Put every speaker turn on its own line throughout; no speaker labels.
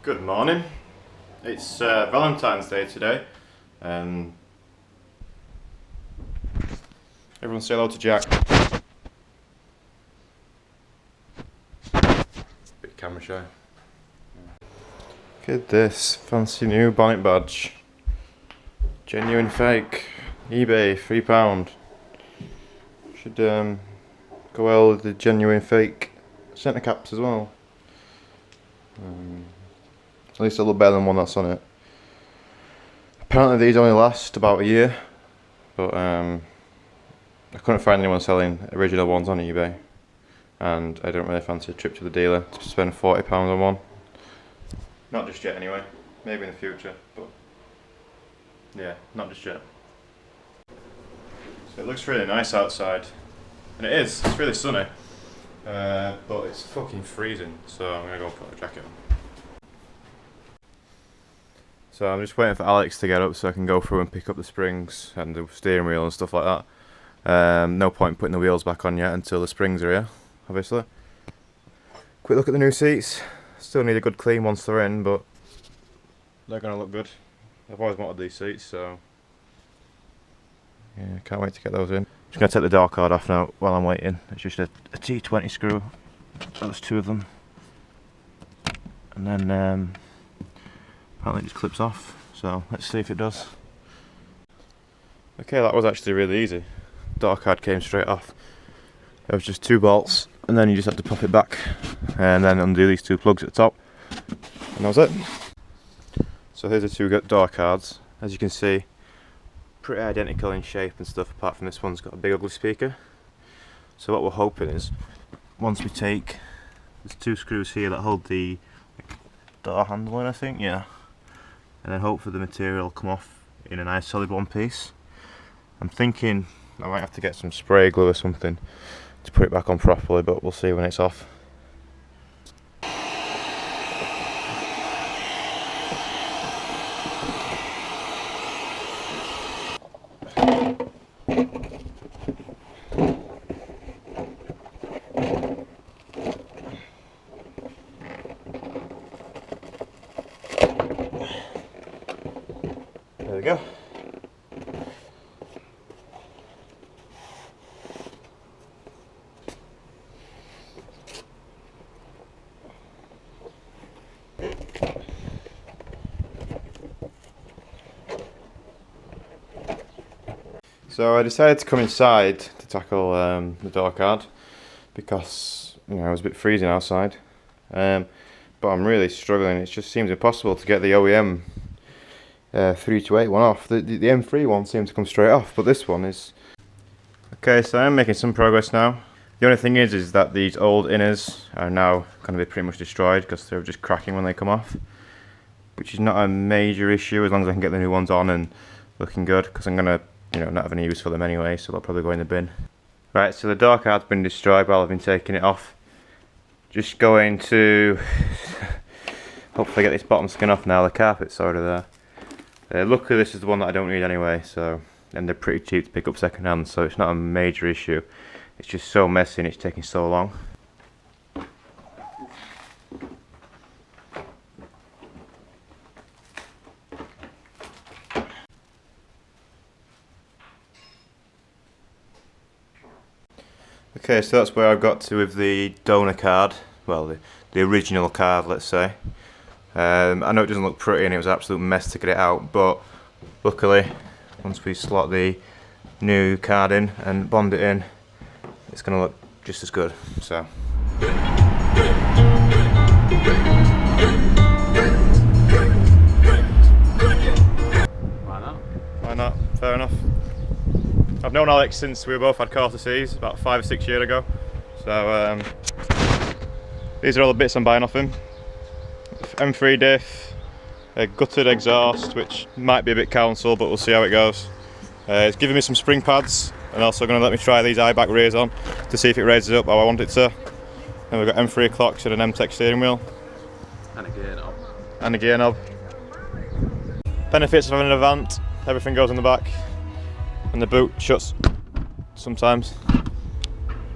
Good morning. It's Valentine's Day today. Everyone say hello to Jack. Bit camera shy. Look at this fancy new bonnet badge. Genuine fake. eBay, £3. Should go well with the genuine fake centre caps as well. At least a little better than one that's on it. Apparently these only last about a year, but I couldn't find anyone selling original ones on eBay, and I don't really fancy a trip to the dealer to spend £40 on one. Not just yet anyway, maybe in the future, but yeah, not just yet. So it looks really nice outside, and it is, it's really sunny, but it's fucking freezing, so I'm gonna go put a jacket on. So I'm just waiting for Alex to get up so I can go through and pick up the springs and the steering wheel and stuff like that. No point putting the wheels back on yet until the springs are here, obviously. Quick look at the new seats. Still need a good clean once they're in, but they're going to look good. I've always wanted these seats, so yeah, can't wait to get those in. Just going to take the door card off now while I'm waiting. It's just a T20 screw. There's two of them. And then apparently it just clips off, so let's see if it does. Okay, that was actually really easy. Door card came straight off. There was just two bolts, and then you just had to pop it back and then undo these two plugs at the top, and that was it. So here's the two door cards. As you can see, pretty identical in shape and stuff, apart from this one's got a big ugly speaker. So what we're hoping is, once we take, there's two screws here that hold the door handle in, I think, yeah. And then hopefully the material will come off in a nice solid one piece. I'm thinking I might have to get some spray glue or something to put it back on properly, but we'll see when it's off. There we go. So I decided to come inside to tackle the door card because it was a bit freezing outside, but I'm really struggling. It just seems impossible to get the OEM 328 one off. The M3 one seems to come straight off, but this one is... Okay, so I'm making some progress now. The only thing is that these old inners are now going to be pretty much destroyed because they're just cracking when they come off, which is not a major issue as long as I can get the new ones on and looking good, because I'm going to not have any use for them anyway, so they'll probably go in the bin. Right, so the door card's been destroyed while I've been taking it off. Just going to hopefully get this bottom skin off now. The carpet's already there. Luckily this is the one that I don't need anyway, so, and they're pretty cheap to pick up second hand, so it's not a major issue. It's just so messy and it's taking so long. Okay, so that's where I've got to with the donor card, well the original card, let's say. I know it doesn't look pretty and it was an absolute mess to get it out, but luckily once we slot the new card in and bond it in, it's going to look just as good. So
why not?
Why not? Fair enough. I've known Alex since we were both had Corsa Cs about 5 or 6 years ago, so these are all the bits I'm buying off him. M3 diff, a gutted exhaust which might be a bit council, but we'll see how it goes. It's giving me some spring pads and also going to let me try these eye-back rears on to see if it raises up how I want it to. And we've got M3 clocks and an M-Tech steering wheel.
And a gear knob.
And a gear knob. Benefits of having an Avant, everything goes in the back. And the boot shuts sometimes.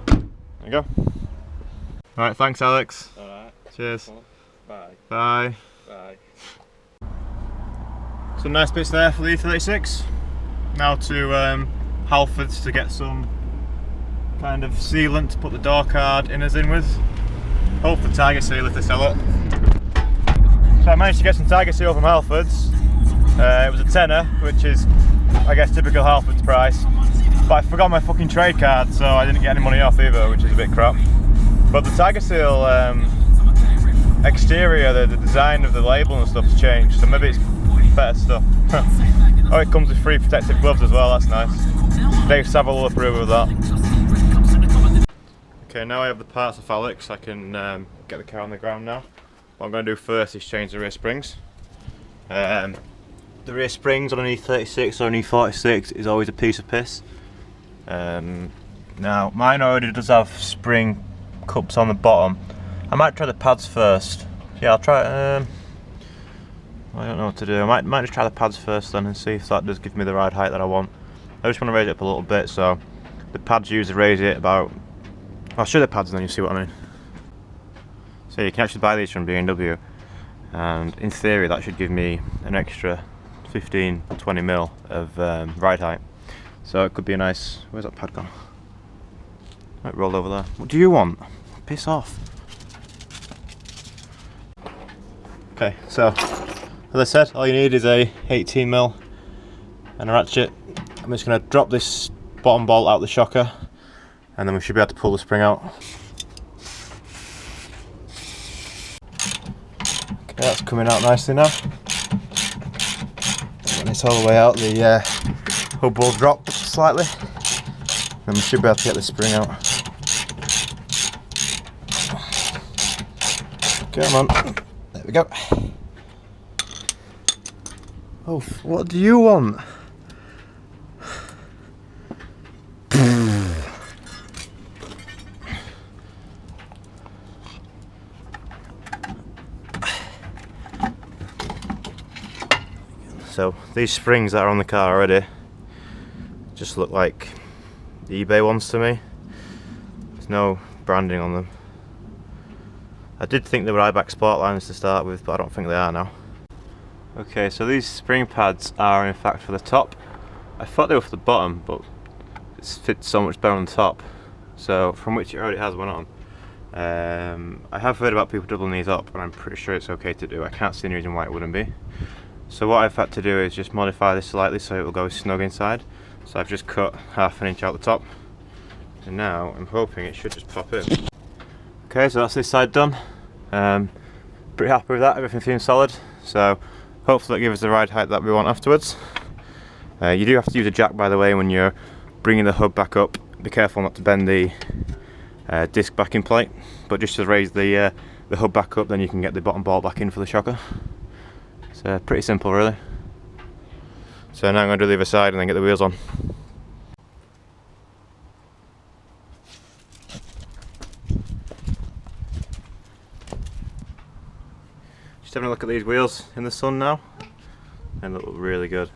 There you go. Alright, thanks Alex.
Alright.
Cheers.
Bye.
Bye.
Bye.
Some nice bits there for the E36. Now to Halfords to get some kind of sealant to put the door card inners in with. Hopefully Tiger Seal if they sell it. So I managed to get some Tiger Seal from Halfords. It was a tenner, which is I guess typical Halfords price. But I forgot my fucking trade card, so I didn't get any money off either, which is a bit crap. But the Tiger Seal exterior, the design of the label and stuff's changed, so maybe it's better stuff. Oh, it comes with free protective gloves as well, that's nice. Dave Savile will approve of that. Okay, now I have the parts of Alex, I can get the car on the ground now. What I'm going to do first is change the rear springs. The rear springs on an E36 or an E46 is always a piece of piss. Now, mine already does have spring cups on the bottom. I might try the pads first. Yeah, I'll try it. I don't know what to do. I might just try the pads first then and see if that does give me the ride height that I want. I just want to raise it up a little bit, so the pads usually raise it about... I'll show the pads and then you see what I mean. So you can actually buy these from BMW, and in theory that should give me an extra 15-20 mil of ride height. So it could be a nice... Where's that pad gone? Might roll over there. What do you want? Piss off. Okay, so as I said, all you need is a 18mm and a ratchet. I'm just going to drop this bottom bolt out the shocker, and then we should be able to pull the spring out. Okay, that's coming out nicely now. When it's all the way out, the hub will drop slightly, and we should be able to get the spring out. Come on, there we go. Oh, what do you want? So these springs that are on the car already just look like the eBay ones to me. There's no branding on them. I did think they were Ibach Sportlines to start with, but I don't think they are now. Okay, so these spring pads are in fact for the top. I thought they were for the bottom, but it fits so much better on the top. So from which it already has one on. I have heard about people doubling these up, and I'm pretty sure it's okay to do. I can't see any reason why it wouldn't be. So what I've had to do is just modify this slightly so it will go snug inside. So I've just cut half an inch out the top, and now I'm hoping it should just pop in. Okay, so that's this side done. Pretty happy with that, everything seems solid. So hopefully that gives us the ride height that we want afterwards. You do have to use a jack, by the way, when you're bringing the hub back up. Be careful not to bend the disc backing plate, but just to raise the hub back up, then you can get the bottom bolt back in for the shocker. So pretty simple really. So now I'm going to do the other side and then get the wheels on. Just having a look at these wheels in the sun now. They look really good.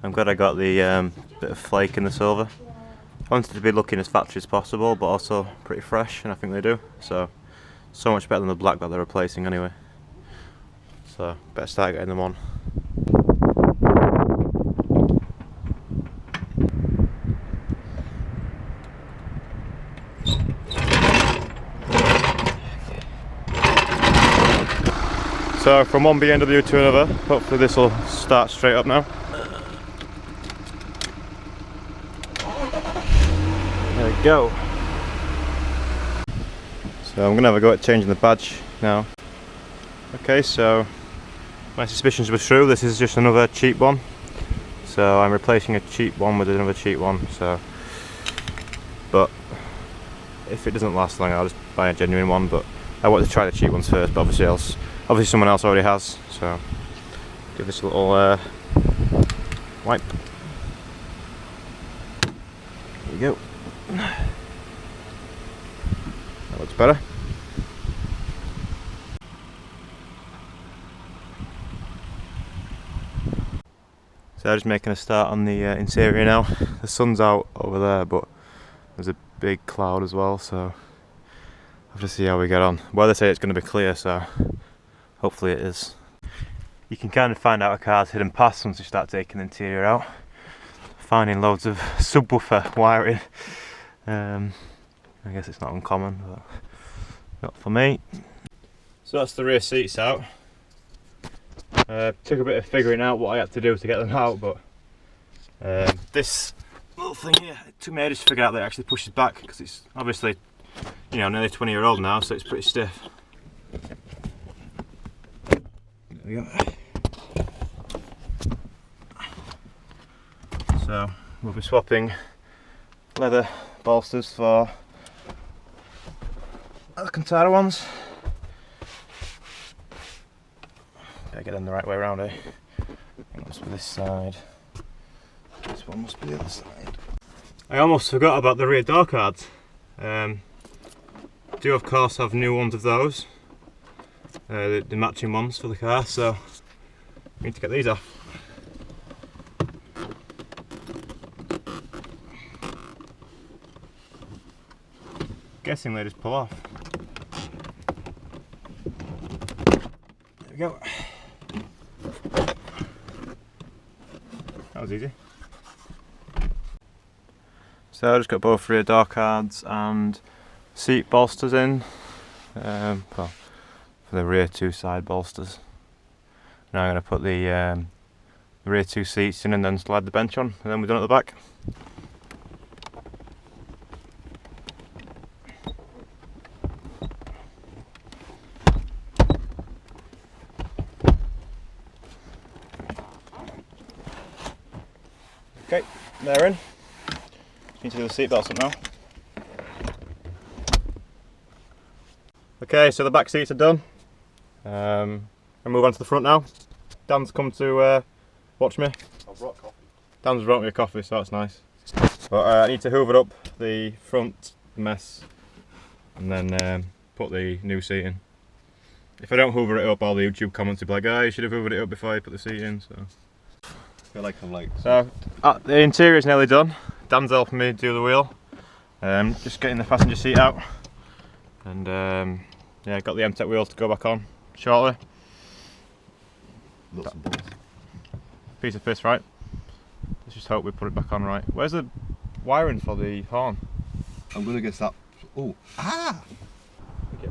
I'm glad I got the bit of flake in the silver. I wanted to be looking as factory as possible, but also pretty fresh, and I think they do. So much better than the black that they're replacing anyway. So better start getting them on. So from one BMW to another, hopefully this will start straight up now. There we go. So I'm going to have a go at changing the badge now. Okay, so my suspicions were true, this is just another cheap one. So I'm replacing a cheap one with another cheap one. So, but if it doesn't last long, I'll just buy a genuine one. But I want to try the cheap ones first, but obviously someone else already has. So give this a little wipe. There we go. That looks better. So I'm just making a start on the interior now. The sun's out over there, but there's a big cloud as well, so I'll have to see how we get on. Well, they say it's going to be clear, so Hopefully it is. You can kind of find out a car's hidden past once you start taking the interior out. Finding loads of subwoofer wiring. I guess it's not uncommon, but not for me. So that's the rear seats out. Took a bit of figuring out what I had to do to get them out, but this little thing here, it took me ages to figure out that it actually pushes back, because it's obviously, you know, nearly 20-year-old now, so it's pretty stiff. There we go. So we'll be swapping leather bolsters for Alcantara ones. Gotta get them the right way around, eh? It must be this side. This one must be the other side. I almost forgot about the rear door cards. Do of course have new ones of those. The matching ones for the car, so I need to get these off. Guessing they just pull off. There we go. That was easy. So I just got both rear door cards and seat bolsters in. Well, for the rear two side bolsters. Now I'm going to put the rear two seats in and then slide the bench on, and then we're done at the back. Okay, they're in. Need to do the seat belts up now. Okay, so the back seats are done. I'll move on to the front now. Dan's come to watch me.
I've brought coffee.
Dan's brought me a coffee, so that's nice. But I need to hoover up the front mess and then put the new seat in. If I don't hoover it up, all the YouTube comments will be like, "Oh, you should have hoovered it up before you put the seat in." So.
I feel like I'm like...
So the interior is nearly done. Dan's helping me do the wheel. Just getting the passenger seat out, and yeah, got the M-Tech wheels to go back on shortly.
Nuts and bolts.
Piece of piss, right? Let's just hope we put it back on right. Where's the wiring for the horn?
I'm gonna guess that. Oh, ah!
Okay.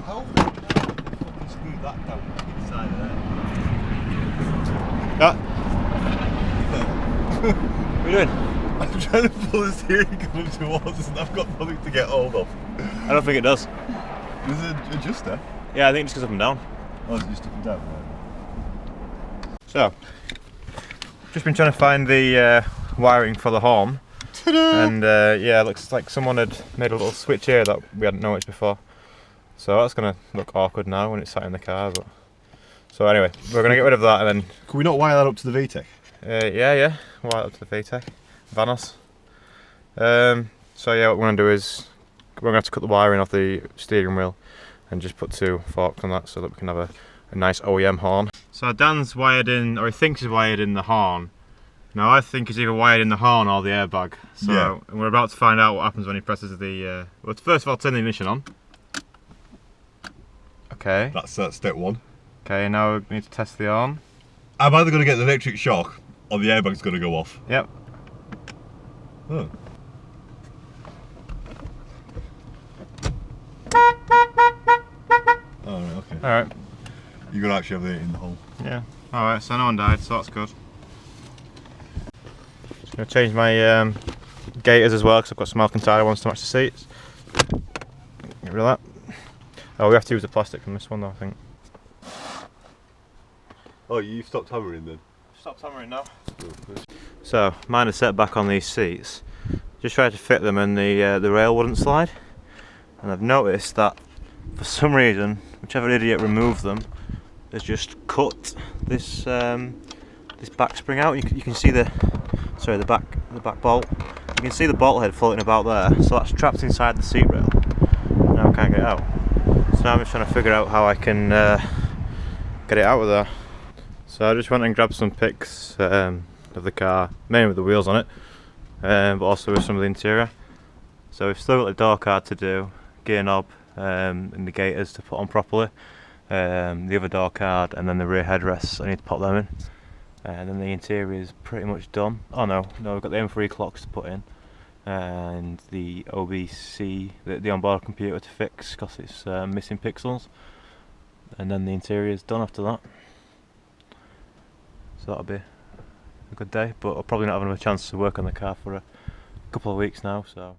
How the fucking screw that down inside of there?
That. What are you doing?
I'm trying to pull the steering column towards us and I've got nothing to get hold of.
I don't think it does.
There's an adjuster.
Yeah, I think it just goes up and down.
Oh, it's just up and down, right?
So, just been trying to find the wiring for the horn. And yeah, looks like someone had made a little switch here that we hadn't noticed before. So that's going to look awkward now when it's sat in the car. But so anyway, we're going to get rid of that and then...
Can we not wire that up to the VTEC?
Yeah, wire it up to the VTEC. Vanos. So yeah, what we're going to do is we're going to have to cut the wiring off the steering wheel and just put two forks on that so that we can have a nice OEM horn. So Dan's wired in, or he thinks he's wired in the horn. Now I think he's either wired in the horn or the airbag. So
yeah.
We're about to find out what happens when he presses the... well, first of all, turn the ignition on. Okay.
That's step one.
Okay, now we need to test the horn.
I'm either going to get the electric shock or the airbag's going to go off.
Yep.
Oh. Oh, right, okay.
Alright.
You're going to actually have it in the hole.
Yeah. Alright, so no one died, so that's good. Just going to change my gaiters as well because I've got some Alcantara ones to match the seats. Get rid of that. Oh, we have to use the plastic from this one though, I think.
Oh, you've stopped hammering then?
Stop hammering now. So, mine is set back on these seats. Just tried to fit them and the rail wouldn't slide. And I've noticed that for some reason, whichever idiot removed them, has just cut this this back spring out. You can see the back bolt. You can see the bolt head floating about there. So that's trapped inside the seat rail. Now I can't get it out. So now I'm just trying to figure out how I can get it out of there. So I just went and grabbed some pics of the car, mainly with the wheels on it, but also with some of the interior. So we've still got the door card to do, gear knob and the gaiters to put on properly, the other door card and then the rear headrests, I need to pop them in. And then the interior is pretty much done. Oh no, we've got the M3 clocks to put in, and the OBC, the onboard computer to fix because it's missing pixels. And then the interior is done after that. So that'll be a good day, but I'll probably not have another chance to work on the car for a couple of weeks now. So.